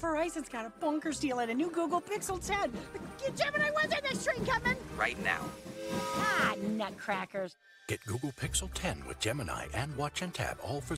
Verizon's got a bonkers deal on a new Google Pixel 10. Gemini, when's the next train coming? Right now. Ah, nutcrackers. Get Google Pixel 10 with Gemini and Watch and Tab, all for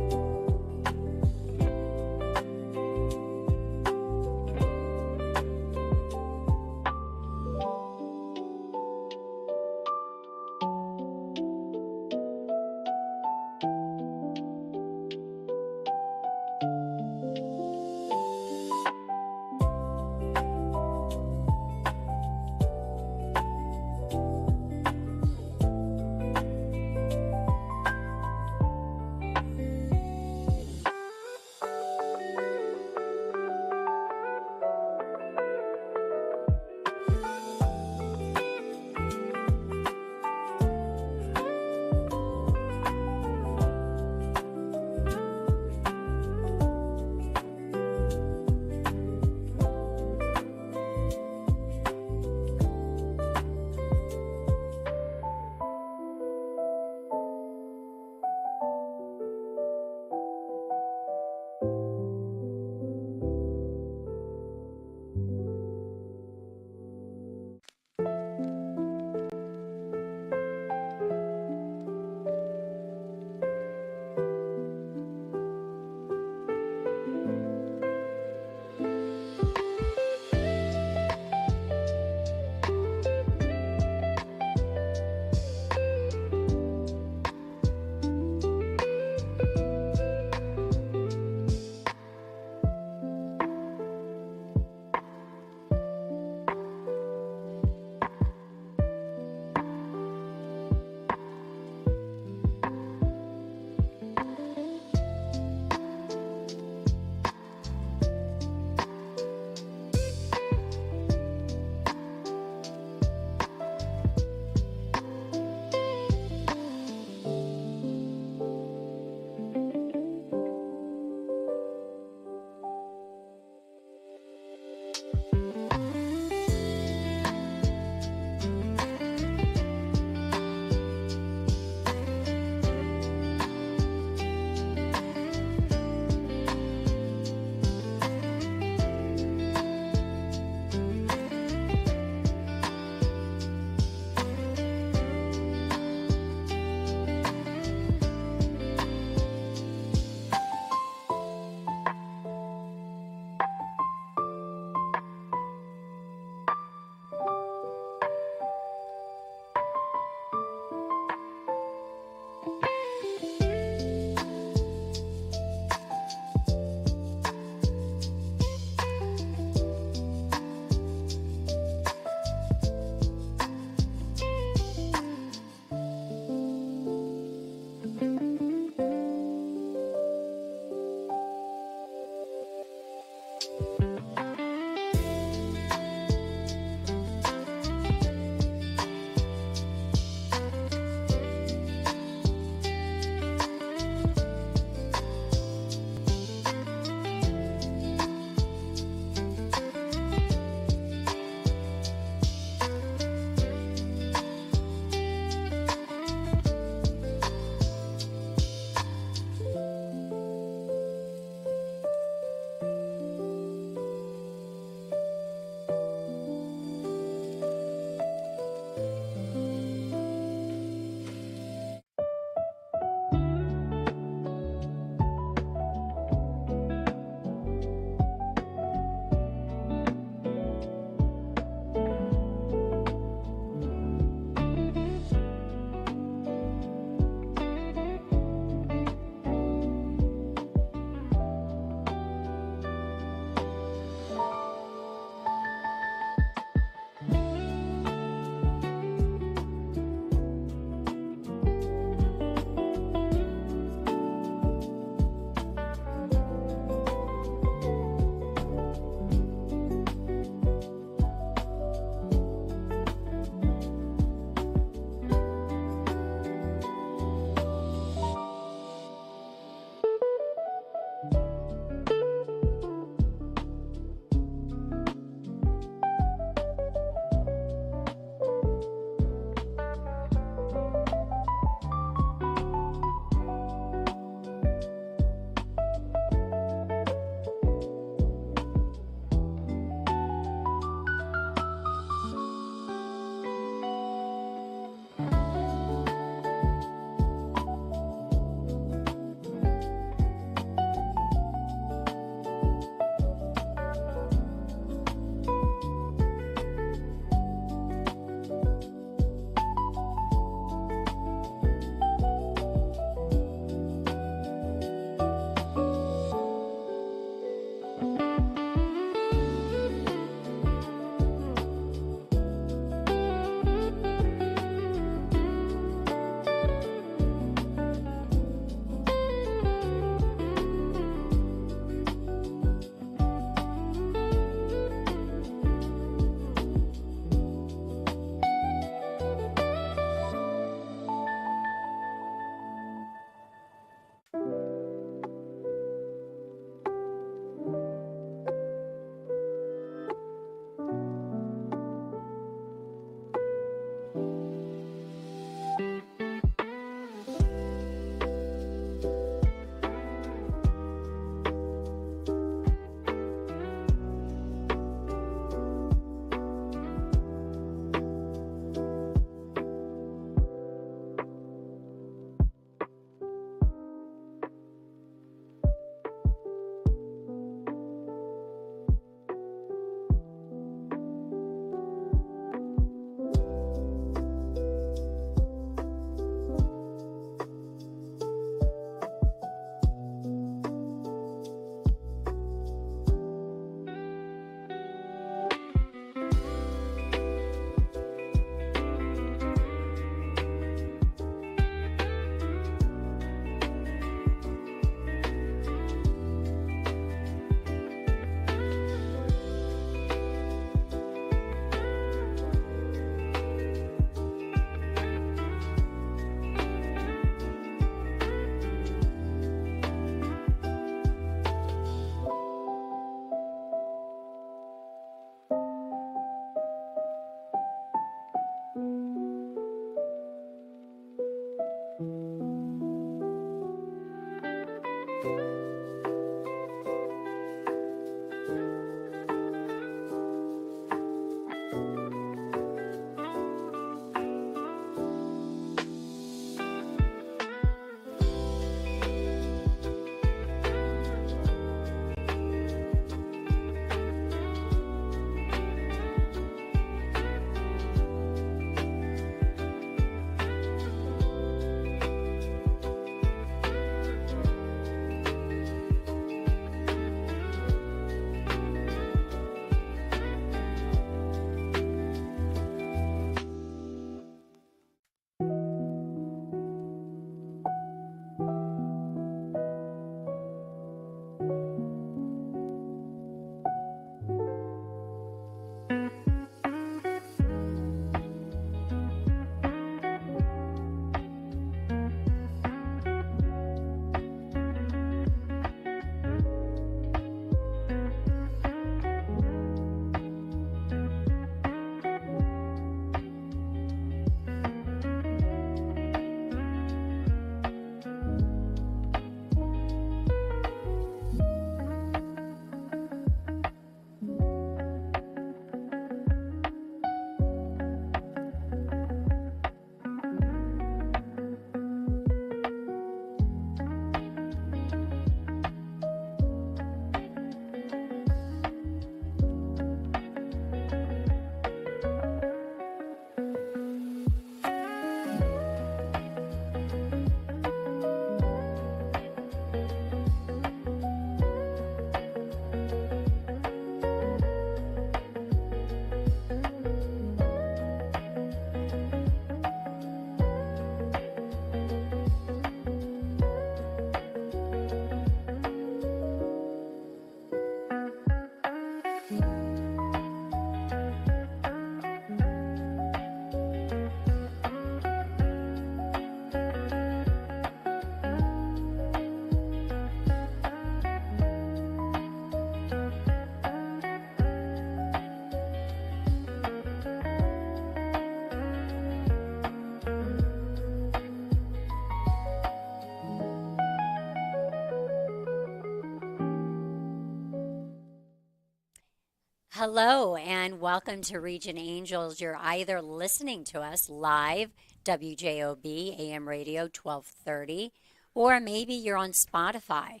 Hello and welcome to Region Angels. You're either listening to us live, WJOB, AM radio 1230, or maybe you're on Spotify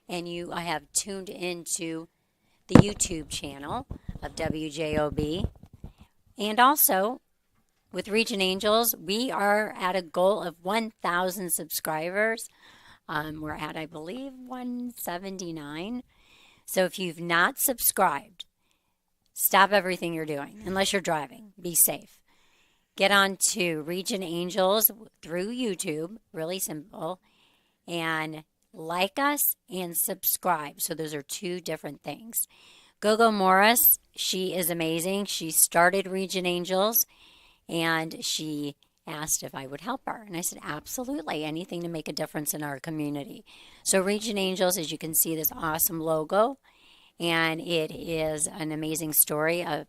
and you have tuned into the YouTube channel of WJOB. And also, with Region Angels, we are at a goal of 1,000 subscribers. We're at, I believe, 179. So if you've not subscribed, stop everything you're doing, unless you're driving. Be safe. Get on to Region Angels through YouTube, really simple, and like us and subscribe. So those are two different things. Gogo Morris, she is amazing. She started Region Angels, and she asked if I would help her. And I said, absolutely, anything to make a difference in our community. So Region Angels, as you can see, this awesome logo, and it is an amazing story of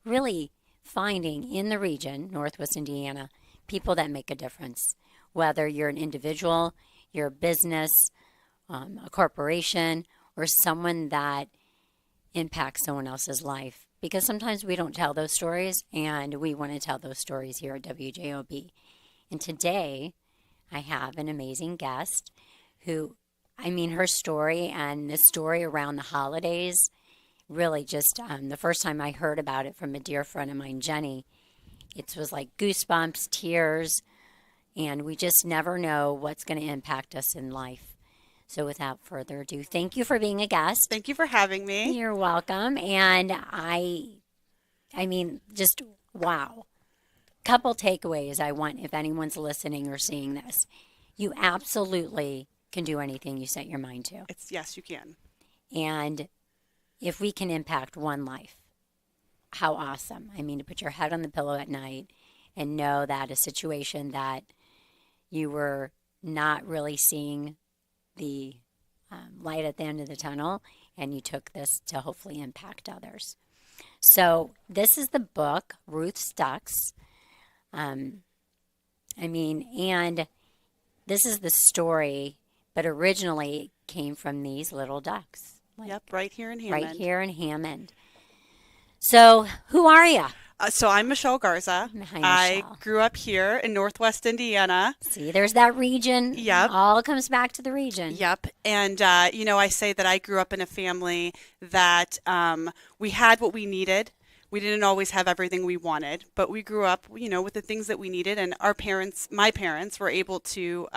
really finding in the region, Northwest Indiana, people that make a difference. Whether you're an individual, you're a business, a corporation, or someone that impacts someone else's life. Because sometimes we don't tell those stories, and we want to tell those stories here at WJOB. And today, I have an amazing guest who, her story and the story around the holidays, really just the first time I heard about it from a dear friend of mine, Jenny, it was like goosebumps, tears, and we just never know what's going to impact us in life. So without further ado, thank you for being a guest. Thank you for having me. You're welcome. And just wow. Couple takeaways I want if anyone's listening or seeing this. You absolutely can do anything you set your mind to. Yes, you can. And if we can impact one life, how awesome. To put your head on the pillow at night and know that a situation that you were not really seeing the light at the end of the tunnel, and you took this to hopefully impact others. So this is the book, Ruth's Ducks. And this is the story, but originally it came from these little ducks. Right here in Hammond. Right here in Hammond. So who are you? So I'm Michelle Garza. Hi, Michelle. I grew up here in Northwest Indiana. See, there's that region. Yep. All comes back to the region. Yep. And, I say that I grew up in a family that we had what we needed. We didn't always have everything we wanted, but we grew up, with the things that we needed. And my parents were able to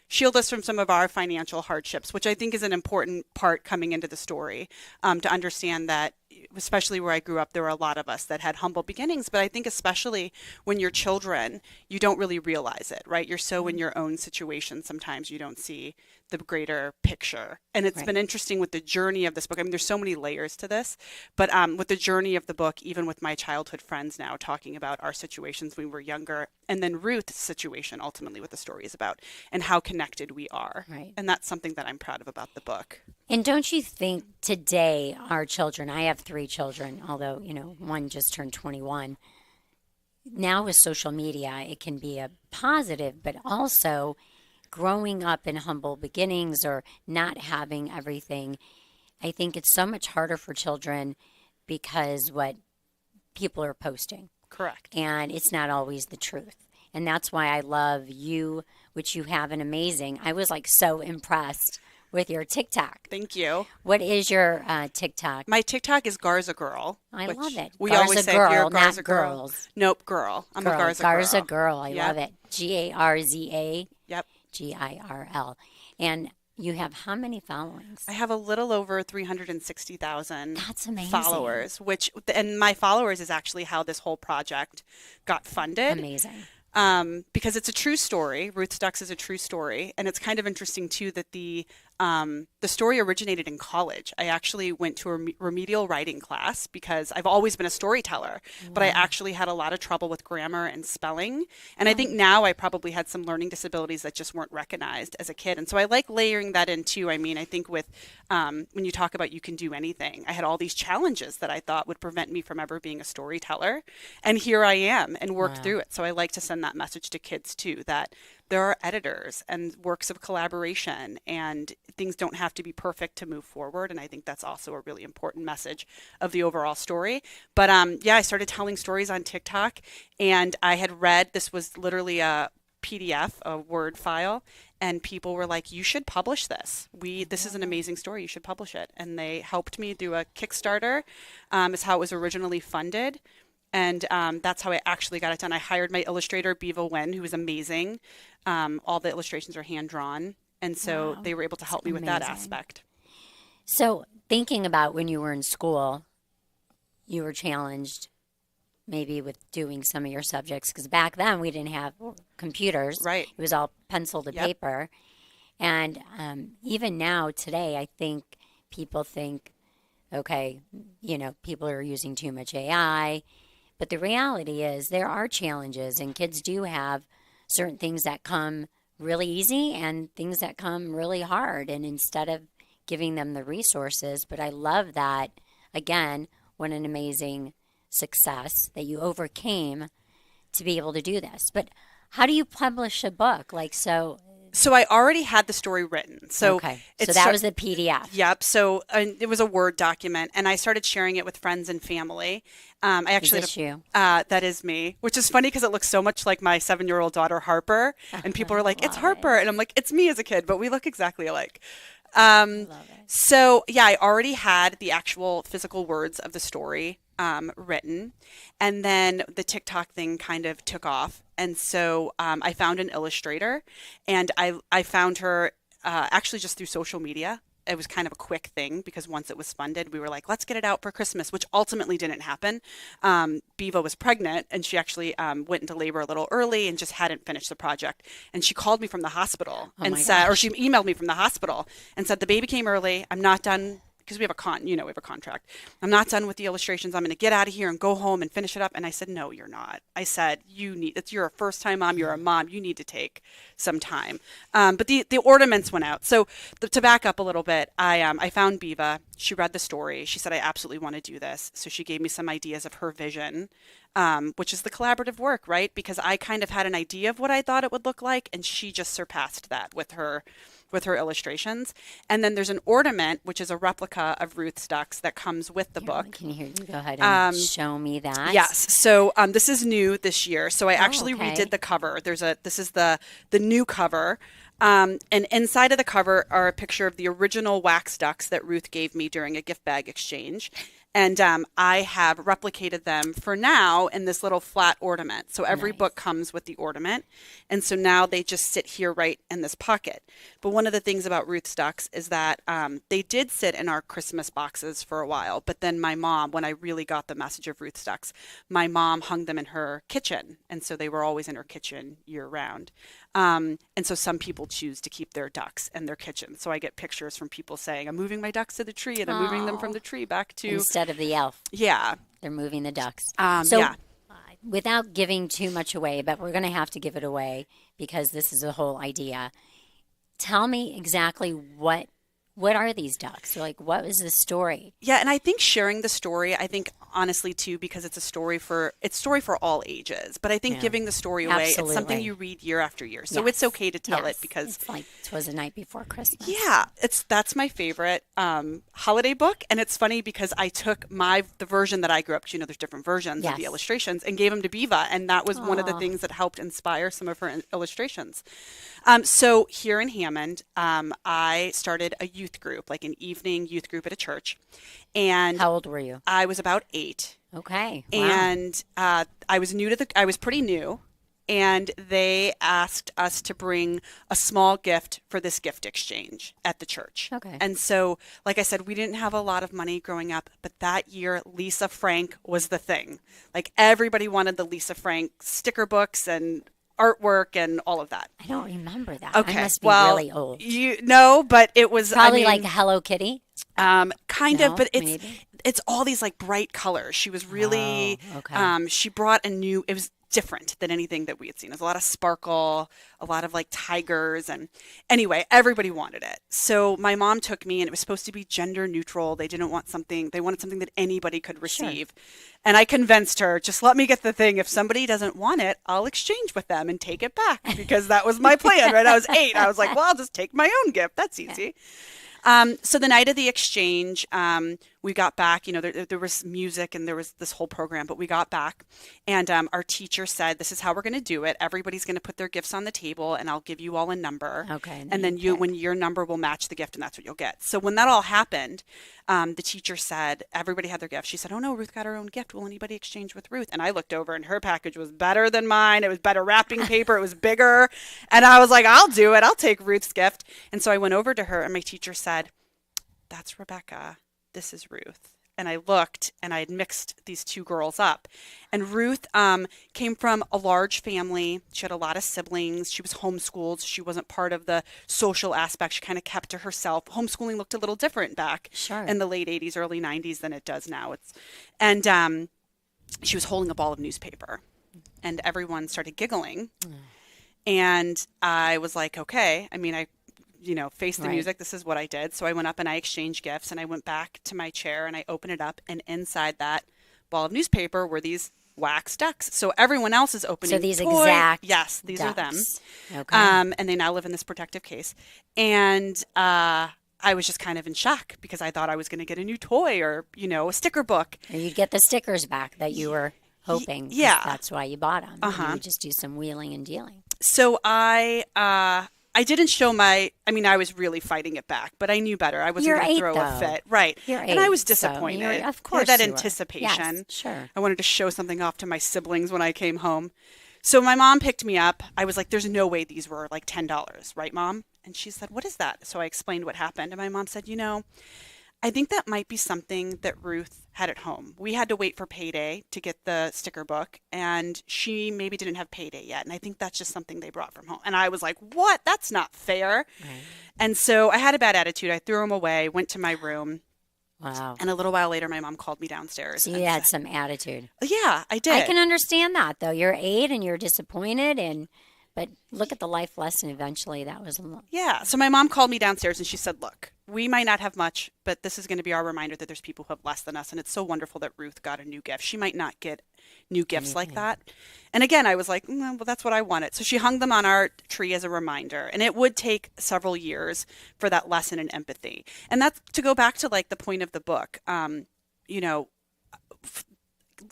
shield us from some of our financial hardships, which I think is an important part coming into the story, to understand that, especially where I grew up, there were a lot of us that had humble beginnings. But I think especially when you're children, you don't really realize it, right? You're so in your own situation. Sometimes you don't see the greater picture. And it's been interesting with the journey of this book. There's so many layers to this, but with the journey of the book, even with my childhood friends now talking about our situations when we were younger, and then Ruth's situation ultimately what the story is about and how connected we are. Right. And that's something that I'm proud of about the book. And don't you think today our children, I have 3 children, although, one just turned 21. Now with social media, it can be a positive, but also growing up in humble beginnings or not having everything. I think it's so much harder for children because what people are posting. Correct. And it's not always the truth. And that's why I love you, which you have an amazing. I was so impressed with your TikTok. Thank you. What is your TikTok? My TikTok is Garza Girl. I love it. We Garza always say girl, if you're a Garza not girl. girls. Nope, girl. I'm a Garza girl. Garza girl. I Yep. love it. Garza. Yep. GIRL. And you have how many followings? I have a little over 360,000 That's amazing. followers, and my followers is actually how this whole project got funded. Amazing. Because it's a true story. Ruth's Ducks is a true story. And it's kind of interesting, too, that the story originated in college. I actually went to a remedial writing class because I've always been a storyteller, but I actually had a lot of trouble with grammar and spelling. And I think now I probably had some learning disabilities that just weren't recognized as a kid. And so I like layering that in, too. I think with when you talk about you can do anything, I had all these challenges that I thought would prevent me from ever being a storyteller. And here I am and worked through it. So I like to send that message to kids, too, that there are editors and works of collaboration, and things don't have to be perfect to move forward. And I think that's also a really important message of the overall story. But yeah, I started telling stories on TikTok, and I had read, this was literally a PDF, a Word file, and people were like, you should publish this. This is an amazing story. You should publish it. And they helped me do a Kickstarter, is how it was originally funded. And that's how I actually got it done. I hired my illustrator, Biva Wen, who was amazing. All the illustrations are hand-drawn. And so they were able to help me with that aspect. So thinking about when you were in school, you were challenged maybe with doing some of your subjects, because back then we didn't have computers. Right. It was all pencil to paper. And even now, today, I think people think, okay, people are using too much AI. But the reality is there are challenges, and kids do have certain things that come really easy and things that come really hard. And instead of giving them the resources, but I love that, again, what an amazing success that you overcame to be able to do this. But how do you publish a book? So I already had the story written. So okay. So that was the PDF. Yep. So it was a Word document, and I started sharing it with friends and family. I actually Is this you? That is me, which is funny because it looks so much like my 7-year-old daughter Harper, and people are like, "It's Harper," and I'm like, "It's me as a kid," but we look exactly alike. So yeah, I already had the actual physical words of the story written, and then the TikTok thing kind of took off, and so I found an illustrator, and I found her actually just through social media. It was kind of a quick thing because once it was funded, we were like, let's get it out for Christmas, which ultimately didn't happen. Biva was pregnant, and she actually went into labor a little early and just hadn't finished the project. And she called me from the hospital and said, or she emailed me from the hospital and said, the baby came early. I'm not done. Because we have a contract. I'm not done with the illustrations. I'm going to get out of here and go home and finish it up. And I said, no, you're not. I said, you're a first time mom. You're a mom. You need to take some time. But the ornaments went out. So to back up a little bit, I found Biva. She read the story. She said, I absolutely want to do this. So she gave me some ideas of her vision, which is the collaborative work, right? Because I kind of had an idea of what I thought it would look like. And she just surpassed that with her illustrations. And then there's an ornament, which is a replica of Ruth's ducks that comes with the book. Can you hear you go ahead and show me that? Yes. So this is new this year. So I actually redid the cover. This is the new cover. And inside of the cover are a picture of the original wax ducks that Ruth gave me during a gift bag exchange. And I have replicated them for now in this little flat ornament. So every book comes with the ornament. And so now they just sit here right in this pocket. But one of the things about Ruth's ducks is that they did sit in our Christmas boxes for a while. But then my mom, when I really got the message of Ruth's ducks, my mom hung them in her kitchen. And so they were always in her kitchen year round. And so some people choose to keep their ducks in their kitchen. So I get pictures from people saying, I'm moving my ducks to the tree, and I'm moving them from the tree back to... Instead of the elf. Yeah. They're moving the ducks. Yeah. Without giving too much away, but we're going to have to give it away because this is the whole idea. Tell me exactly what are these ducks? What was the story? Yeah, and I think sharing the story, I think honestly too, because it's a story for all ages. But I think giving the story away, it's something you read year after year. So it's okay to tell it because it's like 'Twas the Night Before Christmas. Yeah, that's my favorite holiday book, and it's funny because I took the version that I grew up to. There's different versions of the illustrations, and gave them to Biva, and that was one of the things that helped inspire some of her illustrations. So here in Hammond, I started a youth group, like an evening youth group at a church. And how old were you? I was about 8. Okay. Wow. And I was I was pretty new, and they asked us to bring a small gift for this gift exchange at the church. Okay. And so, like I said, we didn't have a lot of money growing up, but that year Lisa Frank was the thing. Like everybody wanted the Lisa Frank sticker books and artwork and all of that. I don't remember that. Okay. I must be really old. But it was probably like Hello Kitty. Kind of, but maybe. it's all these like bright colors. She was really okay. She brought a new. It was different than anything that we had seen. There's a lot of sparkle, a lot of like tigers. And anyway, everybody wanted it. So my mom took me, and it was supposed to be gender neutral. They wanted something that anybody could receive. And I convinced her, just let me get the thing. If somebody doesn't want it, I'll exchange with them and take it back, because that was my plan, right? I was 8. I was like, well, I'll just take my own gift. That's easy. So the night of the exchange, we got back, there was music and there was this whole program, but we got back, and our teacher said, this is how we're going to do it. Everybody's going to put their gifts on the table, and I'll give you all a number. Okay. And then when your number will match the gift, and that's what you'll get. So when that all happened, the teacher said, everybody had their gift. She said, oh no, Ruth got her own gift. Will anybody exchange with Ruth? And I looked over, and her package was better than mine. It was better wrapping paper. It was bigger. And I was like, I'll do it. I'll take Ruth's gift. And so I went over to her, and my teacher said, that's Rebecca. This is Ruth. And I looked, and I had mixed these two girls up. And Ruth came from a large family. She had a lot of siblings. She was homeschooled. She wasn't part of the social aspect. She kind of kept to herself. Homeschooling looked a little different back in the late 80s, early 90s than it does now. And she was holding a ball of newspaper, and everyone started giggling. And I was like, okay. I mean, I face the music. This is what I did. So I went up and I exchanged gifts, and I went back to my chair and I opened it up, and inside that ball of newspaper were these wax ducks. So everyone else is opening. So these exact yes, these ducks. are them. Okay. And they now live in this protective case. And I was just kind of in shock, because I thought I was going to get a new toy or a sticker book. Or you'd get the stickers back that you were hoping. Yeah. That's why you bought them. You would just do some wheeling and dealing. So I didn't show I was really fighting it back, but I knew better. I wasn't going to throw a fit. Right. You're and I was 8, disappointed. So of course that you were. anticipation. Yes, sure. I wanted to show something off to my siblings when I came home. So my mom picked me up. I was like, there's no way these were like $10, right, Mom? And she said, what is that? So I explained what happened. And my mom said, I think that might be something that Ruth had at home. We had to wait for payday to get the sticker book, and she maybe didn't have payday yet. And I think that's just something they brought from home. And I was like, what? That's not fair. Right. And so I had a bad attitude. I threw them away, went to my room. Wow. And a little while later, my mom called me downstairs. So you had some attitude. Yeah, I did. I can understand that, though. You're 8 and you're disappointed, but look at the life lesson eventually. That was Yeah. So my mom called me downstairs, and she said, look, we might not have much, but this is going to be our reminder that there's people who have less than us. And it's so wonderful that Ruth got a new gift. She might not get new gifts like that. And again, I was like, well, that's what I wanted. So she hung them on our tree as a reminder. And it would take several years for that lesson in empathy. And that's to go back to like the point of the book.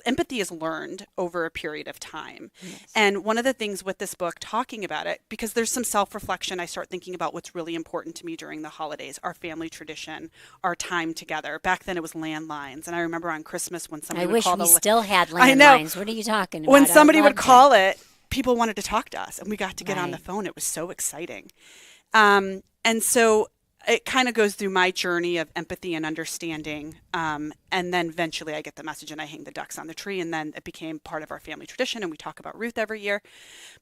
Empathy is learned over a period of time. Yes. And one of the things with this book, talking about it, because there's some self-reflection, I start thinking about what's really important to me during the holidays, our family tradition, our time together. Back then it was landlines. And I remember on Christmas when somebody would call I wish we still had landlines. What are you talking about? When somebody would call it, people wanted to talk to us, and we got to get on the phone. It was so exciting. And so it kind of goes through my journey of empathy and understanding. And then eventually I get the message and I hang the ducks on the tree. And then it became part of our family tradition. And we talk about Ruth every year.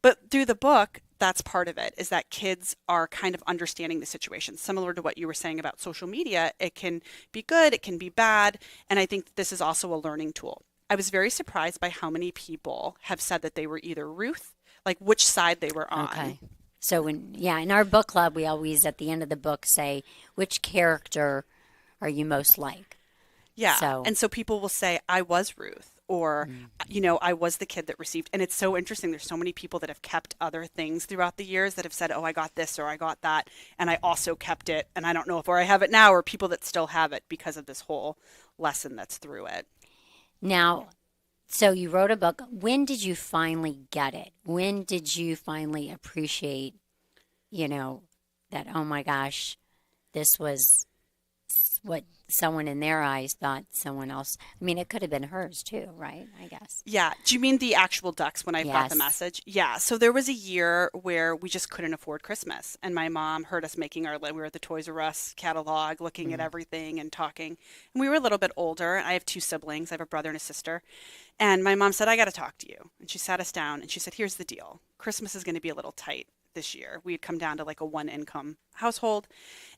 But through the book, that's part of it, is that kids are kind of understanding the situation. Similar to what you were saying about social media, it can be good, it can be bad. And I think this is also a learning tool. I was very surprised by how many people have said that they were either Ruth, like which side they were on. Okay. So in our book club, we always at the end of the book say, which character are you most like? Yeah. And so people will say, I was Ruth, or, I was the kid that received. And it's so interesting. There's so many people that have kept other things throughout the years that have said, oh, I got this or I got that. And I also kept it. And I don't know if I have it now, or people that still have it because of this whole lesson that's through it. Now, so you wrote a book. When did you finally get it? When did you finally appreciate, that, oh my gosh, this was what someone in their eyes thought someone else. I mean, it could have been hers too, right? I guess. Yeah. Do you mean the actual ducks when I got Yes. the message? Yeah. So there was a year where we just couldn't afford Christmas. And my mom heard us making we were at the Toys R Us catalog, looking at everything and talking. And we were a little bit older. I have 2 siblings. I have a brother and a sister. And my mom said, I got to talk to you. And she sat us down and she said, here's the deal. Christmas is going to be a little tight this year. We had come down to like a 1-income household.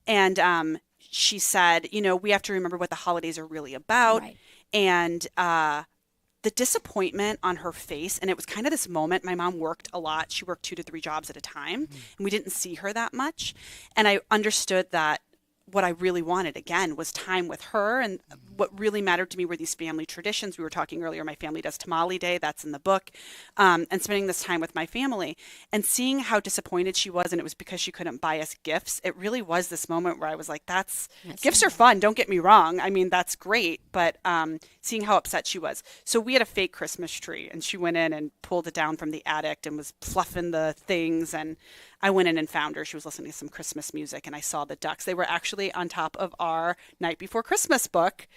And she said, we have to remember what the holidays are really about. Right. And the disappointment on her face, and it was kind of this moment. My mom worked a lot. She worked 2 to 3 jobs at a time, and we didn't see her that much. And I understood that what I really wanted, again, was time with her. And what really mattered to me were these family traditions. We were talking earlier, my family does Tamale Day. That's in the book. And spending this time with my family and seeing how disappointed she was. And it was because she couldn't buy us gifts. It really was this moment where I was like, gifts are fun. Don't get me wrong. I mean, that's great. But seeing how upset she was. So we had a fake Christmas tree, and she went in and pulled it down from the attic and was fluffing the things. And I went in and found her. She was listening to some Christmas music, and I saw the ducks. They were actually on top of our Night Before Christmas book,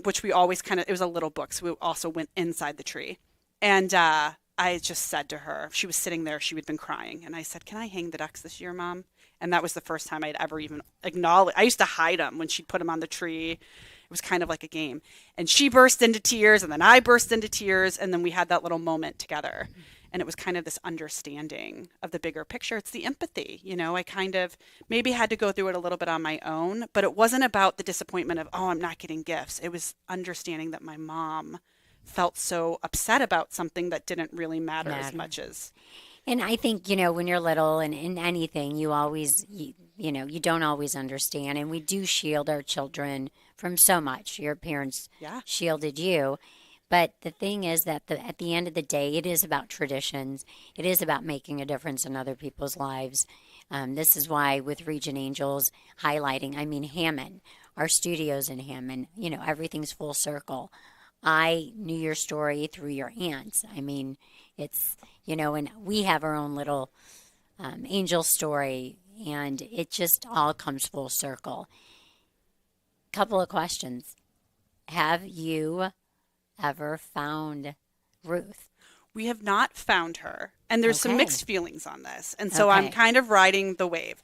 which we always it was a little book, so we also went inside the tree. And I just said to her, she was sitting there, she had been crying, and I said, "Can I hang the ducks this year, Mom?" And that was the first time I'd ever even acknowledged. I used to hide them when she'd put them on the tree. It was kind of like a game. And she burst into tears, and then I burst into tears, and then we had that little moment together. And it was kind of this understanding of the bigger picture. It's the empathy, I kind of maybe had to go through it a little bit on my own, but it wasn't about the disappointment of, I'm not getting gifts. It was understanding that my mom felt so upset about something that didn't really matter as much as. And I think, when you're little and in anything, you always, you don't always understand. And we do shield our children from so much. Your parents shielded you. But the thing is that at the end of the day, it is about traditions. It is about making a difference in other people's lives. This is why with Region Angels highlighting, Hammond, our studios in Hammond, everything's full circle. I knew your story through your aunts. It's, and we have our own little angel story, and it just all comes full circle. Couple of questions. Have you ever found Ruth? We have not found her, and there's some mixed feelings on this, and so I'm kind of riding the wave.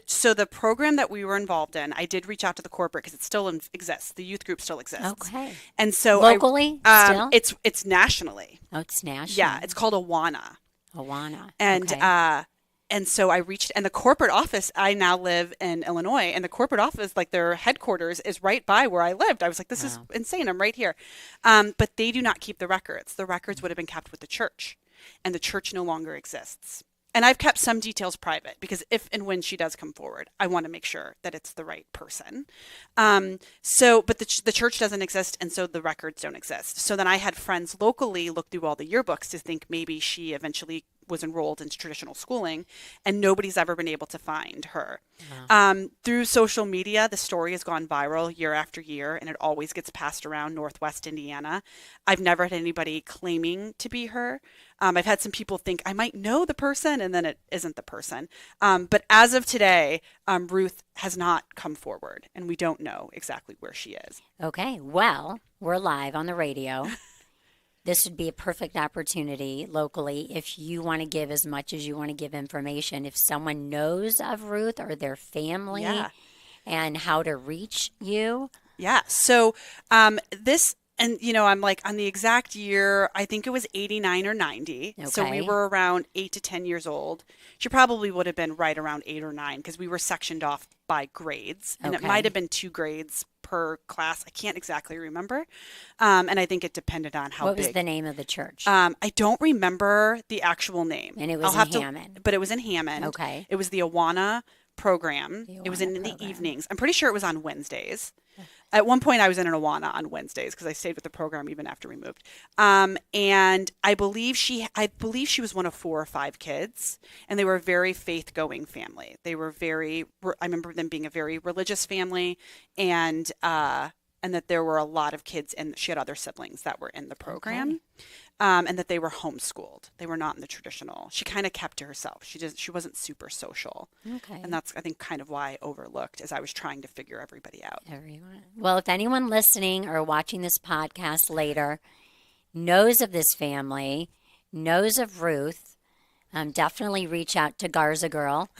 So the program that we were involved in, I did reach out to the corporate because it still exists. The youth group still exists. Okay. And so locally, still? It's nationally. Oh, it's national. Yeah, it's called Awana. Awana. And and so I reached, and the corporate office, I now live in Illinois, and the corporate office, like their headquarters, is right by where I lived. I was like, this is insane. I'm right here. But they do not keep the records. The records would have been kept with the church, and the church no longer exists. And I've kept some details private because if and when she does come forward, I want to make sure that it's the right person. But the church doesn't exist, and so the records don't exist. So then I had friends locally look through all the yearbooks to think maybe she eventually was enrolled into traditional schooling, and nobody's ever been able to find her. Through social media, the story has gone viral year after year, and it always gets passed around Northwest Indiana. I've never had anybody claiming to be her. I've had some people think I might know the person, and then it isn't the person. But as of today, Ruth has not come forward, and we don't know exactly where she is. Okay, well, we're live on the radio. This would be a perfect opportunity locally if you want to give as much as you want to give information. If someone knows of Ruth or their family and how to reach you. Yeah. So this, and I'm like on the exact year, I think it was 89 or 90. Okay. So we were around 8 to 10 years old. She probably would have been right around 8 or 9 because we were sectioned off by grades. And it might have been 2 grades per class. I can't exactly remember. And I think it depended on how big. What was the name of the church? I don't remember the actual name. And it was in Hammond. But it was in Hammond. Okay. It was the Awana program. It was in the evenings. I'm pretty sure it was on Wednesdays. At one point, I was in an Awana on Wednesdays because I stayed with the program even after we moved. And I believe she was one of 4 or 5 kids, and they were a very faith-going family. They were I remember them being a very religious family, and that there were a lot of kids, and she had other siblings that were in the program. And that they were homeschooled. They were not in the traditional. She kind of kept to herself. She wasn't super social. Okay. And that's, I think, kind of why I overlooked as I was trying to figure everybody out. Well, if anyone listening or watching this podcast later knows of this family, knows of Ruth, definitely reach out to Garza Girl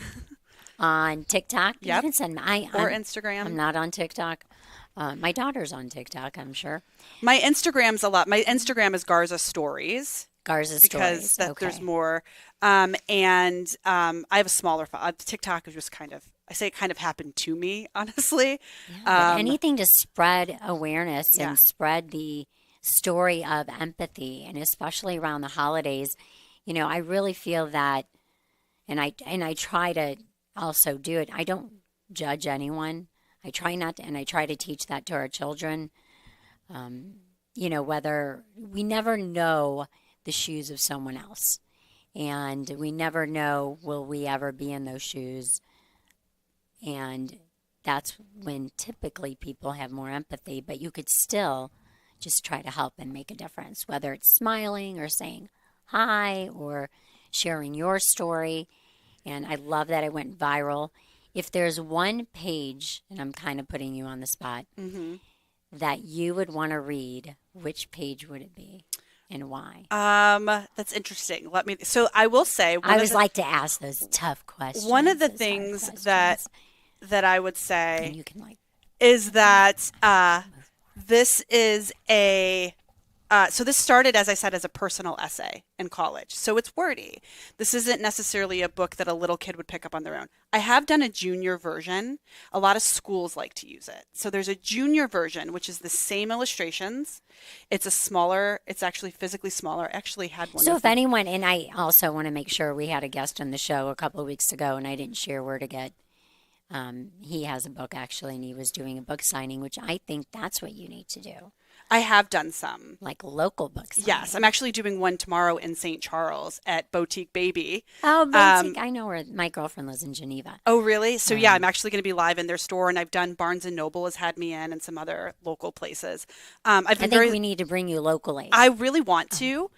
on TikTok. Yep. You can send me, or Instagram. I'm not on TikTok. My daughter's on TikTok, I'm sure. My Instagram's a lot. My Instagram is Garza Stories. Garza Stories. Because there's more. I have a smaller TikTok is just kind of, I say it kind of happened to me, honestly. Yeah, anything to spread awareness and spread the story of empathy, and especially around the holidays. I really feel that, and I try to also do it. I don't judge anyone. I try not to, and I try to teach that to our children. Whether we never know the shoes of someone else, and we never know will we ever be in those shoes, and that's when typically people have more empathy, but you could still just try to help and make a difference, whether it's smiling or saying hi or sharing your story. And I love that it went viral. If there's one page, and I'm kind of putting you on the spot, that you would want to read, which page would it be and why? That's interesting. So I will say, I always like to ask those tough questions. One of the things that I would say and you can is that this is so this started, as I said, as a personal essay in college. So it's wordy. This isn't necessarily a book that a little kid would pick up on their own. I have done a junior version. A lot of schools like to use it. So there's a junior version, which is the same illustrations. It's actually physically smaller. I actually had one. So if anyone, and I also want to make sure, we had a guest on the show a couple of weeks ago, and I didn't share where to get. He has a book actually, and he was doing a book signing, which I think that's what you need to do. I have done some. Like local book signing. Yes, I'm actually doing one tomorrow in St. Charles at Boutique Baby. Oh, Boutique. I know where my girlfriend lives in Geneva. Oh, really? So yeah, I'm actually going to be live in their store, and I've done Barnes & Noble has had me in, and some other local places. I think we need to bring you locally. I really want to.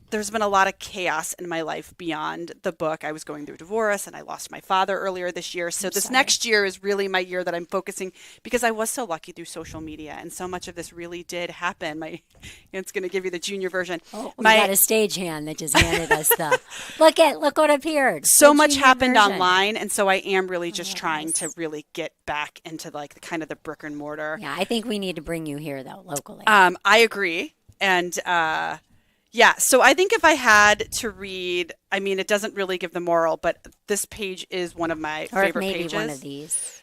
There's been a lot of chaos in my life beyond the book. I was going through divorce, and I lost my father earlier this year. So this next year is really my year that I'm focusing, because I was so lucky through social media, and so much of this really did happen. It's going to give you the junior version. Oh, we got a stagehand that just handed us the look what appeared. So much happened online, and so I am really just trying to really get back into like the kind of the brick and mortar. Yeah, I think we need to bring you here though, locally. I agree, and. Yeah, so I think if I had to read, I mean, it doesn't really give the moral, but this page is one of my favorite maybe pages. One of these.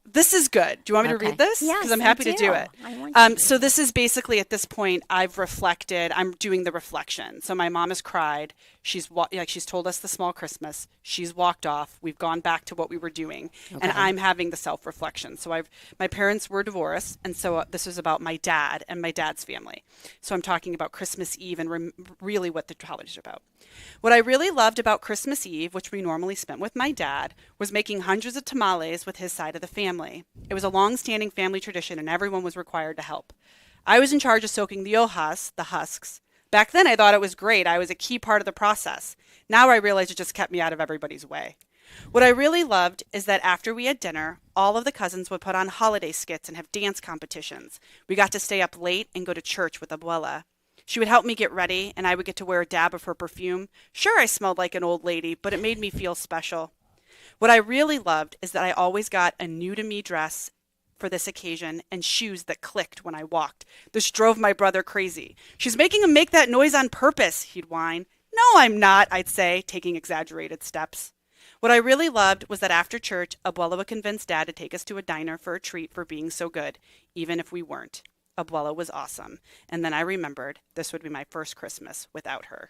This is good. Do you want me to read this? Yes, because I'm happy to do it. I want you to. So this is basically, at this point, I've reflected. I'm doing the reflection. So my mom has cried. She's told us the small Christmas. She's walked off. We've gone back to what we were doing, and I'm having the self-reflection. So my parents were divorced, and so this is about my dad and my dad's family. So I'm talking about Christmas Eve and really what the holidays are about. What I really loved about Christmas Eve, which we normally spent with my dad, was making hundreds of tamales with his side of the family. It was a long-standing family tradition, and everyone was required to help. I was in charge of soaking the hojas, the husks. Back then, I thought it was great. I was a key part of the process. Now I realize it just kept me out of everybody's way. What I really loved is that after we had dinner, all of the cousins would put on holiday skits and have dance competitions. We got to stay up late and go to church with Abuela. She would help me get ready, and I would get to wear a dab of her perfume. Sure, I smelled like an old lady, but it made me feel special. What I really loved is that I always got a new-to-me dress for this occasion and shoes that clicked when I walked. This drove my brother crazy. She's making him make that noise on purpose, he'd whine. No, I'm not, I'd say, taking exaggerated steps. What I really loved was that after church, Abuela would convince Dad to take us to a diner for a treat for being so good, even if we weren't. Abuela was awesome. And then I remembered this would be my first Christmas without her.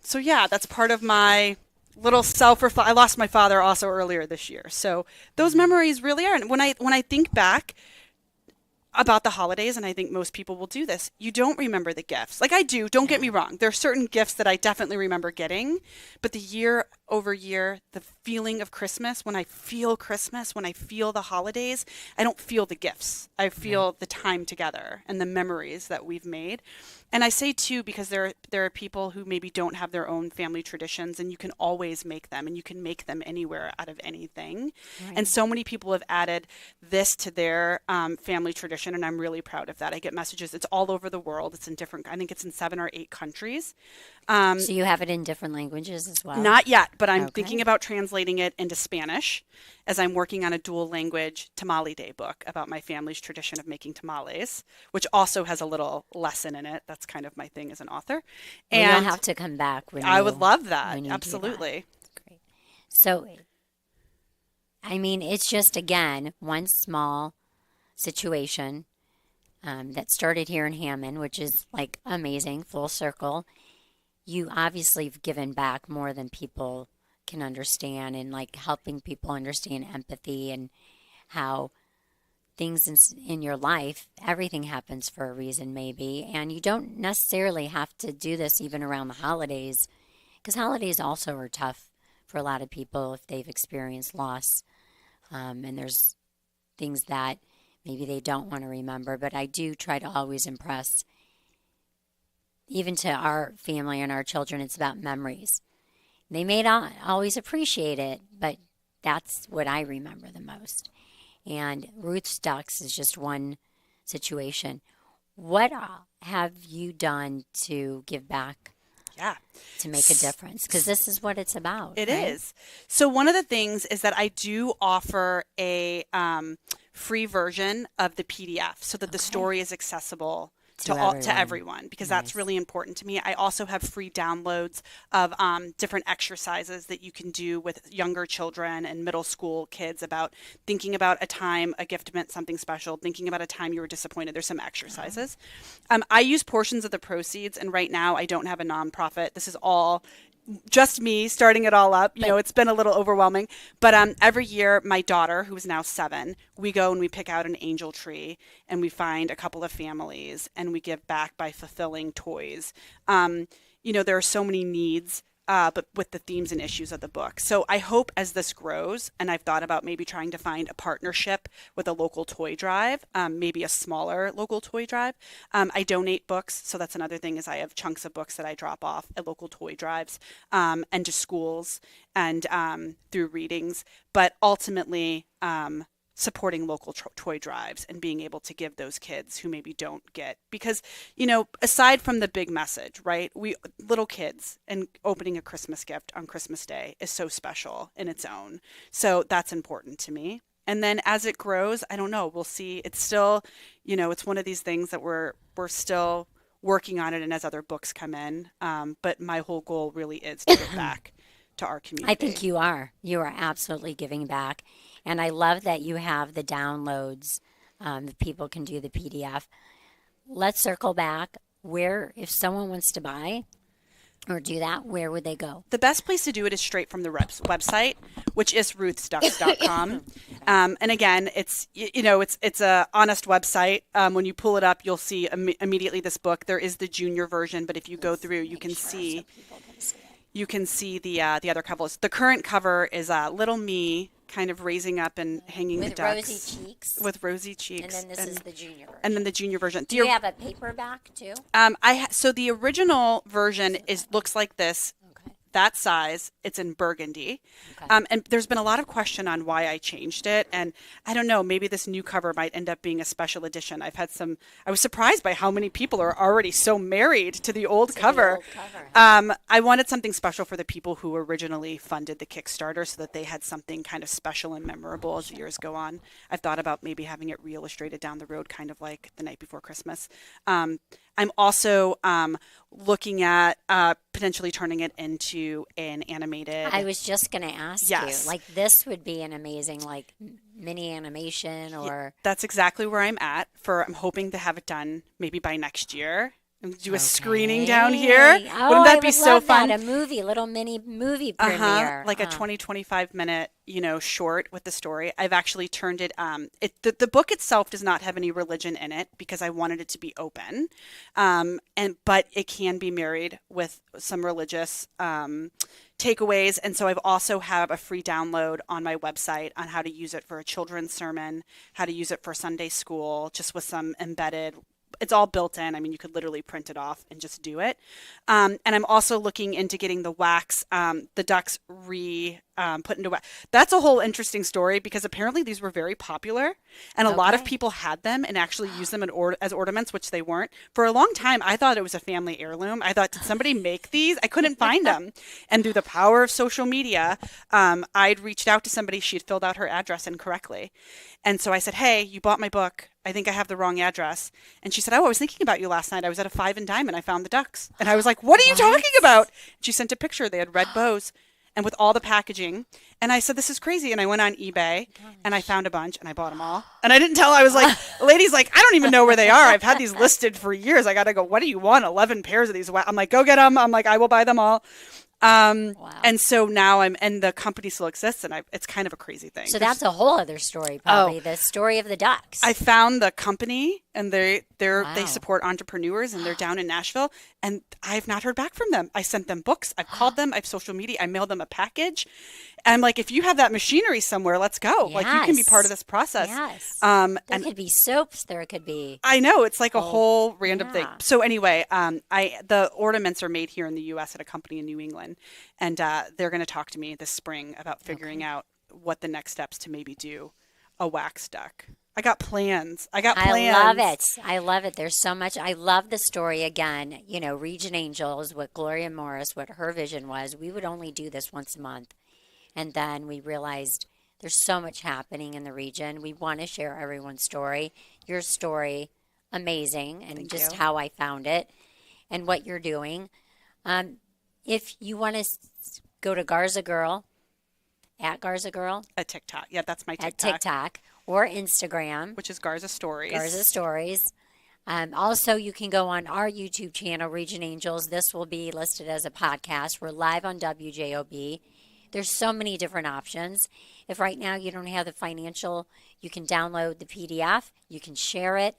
So yeah, that's part of my little self-reflection. I lost my father also earlier this year. So those memories really are. And when I think back about the holidays, and I think most people will do this, you don't remember the gifts. Like I do, don't get me wrong. There are certain gifts that I definitely remember getting, but the year over year, the feeling of Christmas, when I feel the holidays, I don't feel the gifts. I feel the time together and the memories that we've made. And I say too, because there are people who maybe don't have their own family traditions, and you can always make them, and you can make them anywhere out of anything. Right. And so many people have added this to their family tradition, and I'm really proud of that. I get messages. It's all over the world. It's in I think it's in 7 or 8 countries. So you have it in different languages as well? Not yet, but I'm thinking about translating it into Spanish, as I'm working on a dual language Tamale Day book about my family's tradition of making tamales, which also has a little lesson in it. That's kind of my thing as an author. And you'll have to come back. I would love that. Absolutely. That's great. So, I mean, it's just, again, one small situation that started here in Hammond, which is like amazing, full circle. You obviously have given back more than people can understand, and like helping people understand empathy and how things in your life, everything happens for a reason maybe, and you don't necessarily have to do this even around the holidays, because holidays also are tough for a lot of people if they've experienced loss, and there's things that maybe they don't want to remember, but I do try to always impress, even to our family and our children, it's about memories. They may not always appreciate it, but that's what I remember the most. And Ruth's Ducks is just one situation. What have you done to give back? Yeah. To make a difference? Because this is what it's about. It right? is. So one of the things is that I do offer a free version of the PDF so that the story is accessible to everyone, because that's really important to me. I also have free downloads of different exercises that you can do with younger children and middle school kids about thinking about a time a gift meant something special, thinking about a time you were disappointed. There's some exercises. I use portions of the proceeds, and right now I don't have a nonprofit. This is all just me starting it all up. You know, it's been a little overwhelming, but every year my daughter, who is now 7, we go and we pick out an angel tree and we find a couple of families and we give back by fulfilling toys. You know, there are so many needs, but with the themes and issues of the book. So I hope as this grows, and I've thought about maybe trying to find a partnership with a local toy drive, maybe a smaller local toy drive. I donate books. So that's another thing, is I have chunks of books that I drop off at local toy drives and to schools and through readings. But ultimately, supporting local toy drives and being able to give those kids who maybe don't get, because, you know, aside from the big message, right, we little kids, and opening a Christmas gift on Christmas Day is so special in its own. So that's important to me. And then as it grows, I don't know, we'll see. It's still, you know, it's one of these things that we're still working on it, and as other books come in, but my whole goal really is to give back to our community. I think you are absolutely giving back. And I love that you have the downloads, that people can do the PDF. Let's circle back. Where, if someone wants to buy or do that, where would they go? The best place to do it is straight from the website, which is ruthsducks.com. And again, it's, you know, it's a honest website. When you pull it up, you'll see immediately this book. There is the junior version, but if you go through, you can see the other covers. The current cover is little me kind of raising up and hanging the ducks. With rosy cheeks. And then this is the junior version. And then the junior version. Do you have a paperback too? So the original version looks like this. Okay. That size. It's in burgundy. Okay. And there's been a lot of question on why I changed it. And I don't know, maybe this new cover might end up being a special edition. I was surprised by how many people are already so married to the old cover. I wanted something special for the people who originally funded the Kickstarter, so that they had something kind of special and memorable as the years go on. I've thought about maybe having it re-illustrated down the road, kind of like The Night Before Christmas. I'm also looking at potentially turning it into an animated. I was just going to ask you. Like, this would be an amazing, like, mini animation or. Yeah, that's exactly where I'm at. I'm hoping to have it done maybe by next year. And do a screening down here. Oh, Wouldn't that be so fun? That. A little mini movie premiere. Like a 20-25 minute, short with the story. I've actually turned it. The book itself does not have any religion in it, because I wanted it to be open, but it can be married with some religious takeaways. And so I've also have a free download on my website on how to use it for a children's sermon, how to use it for Sunday school, just with some embedded. It's all built in. I mean, you could literally print it off and just do it. And I'm also looking into getting the wax, the ducks put into wax. That's a whole interesting story, because apparently these were very popular, and a lot of people had them and actually used them as ornaments, which they weren't. For a long time, I thought it was a family heirloom. I thought, did somebody make these? I couldn't find them. And through the power of social media, I'd reached out to somebody. She had filled out her address incorrectly. And so I said, hey, you bought my book. I think I have the wrong address. And she said, oh, I was thinking about you last night. I was at a Five and Dime and I found the ducks. And I was like, what are you talking about? She sent a picture. They had red bows. and with all the packaging. And I said, this is crazy. And I went on eBay and I found a bunch and I bought them all. And I didn't tell, I was like, the lady's like, I don't even know where they are. I've had these listed for years. I got to go, what do you want? 11 pairs of these. I'm like, go get them. I'm like, I will buy them all. Wow. And so now and the company still exists, and it's kind of a crazy thing. So that's a whole other story, probably the story of the ducks. I found the company, and they Wow. support entrepreneurs, and they're down in Nashville, and I've not heard back from them. I sent them books, I've called them, I've social media, I mailed them a package, and I'm like, if you have that machinery somewhere, let's go. Like you can be part of this process. Yes. And There could be soaps. There could be. I know it's like a whole random thing. yeah. So anyway, the ornaments are made here in the U.S. at a company in New England, and they're going to talk to me this spring about figuring out what the next steps to maybe do a wax duck. I got plans. I love it. I love it. There's so much. I love the story again. You know, Region Angels, what Gloria Morris, what her vision was. We would only do this once a month. And then we realized there's so much happening in the region. We want to share everyone's story. Your story, amazing, and Thank just you. how I found it and what you're doing. If you want to go to Garza Girl, at Garza Girl, At TikTok. Yeah, that's my at TikTok. TikTok, or Instagram, Which is Garza Stories. Garza Stories. Also, you can go on our YouTube channel, Region Angels. This will be listed as a podcast. We're live on WJOB. There's so many different options. If right now you don't have the financial, you can download the PDF. You can share it.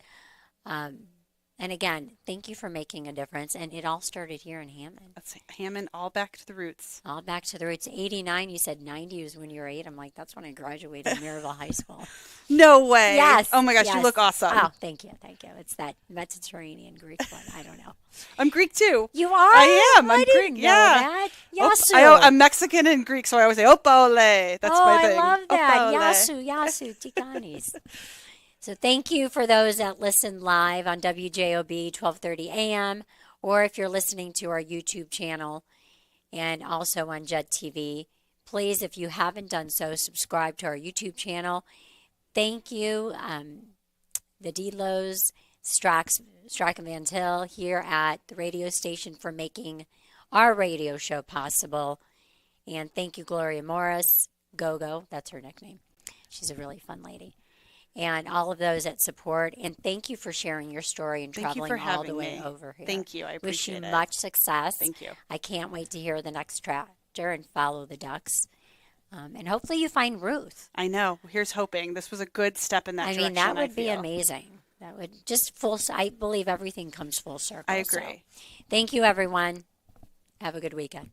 And again, thank you for making a difference. And it all started here in Hammond. That's Hammond, all back to the roots. All back to the roots. 89, you said 90 was when you were 8. I'm like, that's when I graduated Maryville High School. No way. Yes. Oh my gosh, you yes. look awesome. Oh, thank you. Thank you. It's that Mediterranean Greek one. I don't know. I'm Greek too. You are? I am. I'm I didn't Greek. know Yeah. that. Yasu. I'm Mexican and Greek, so I always say opole. That's my thing. I love that. Opole. Yasu, Tikanis. So thank you for those that listen live on WJOB 1230 AM, or if you're listening to our YouTube channel and also on Jet TV. Please, if you haven't done so, subscribe to our YouTube channel. Thank you, the Delos, Strax and Van Til here at the radio station for making our radio show possible. And thank you, Gloria Morris, Go-Go, that's her nickname. She's a really fun lady. And all of those that support. And thank you for sharing your story and Thank you traveling for all the having way me. over here. Thank you. I Wish you appreciate it. much success. Thank you. I can't wait to hear the next chapter and follow the ducks. And hopefully you find Ruth. I know. Here's hoping. This was a good step in that I direction. mean, that would be feel. amazing. That would just I believe everything comes full circle. I So agree. thank you, everyone. Have a good weekend.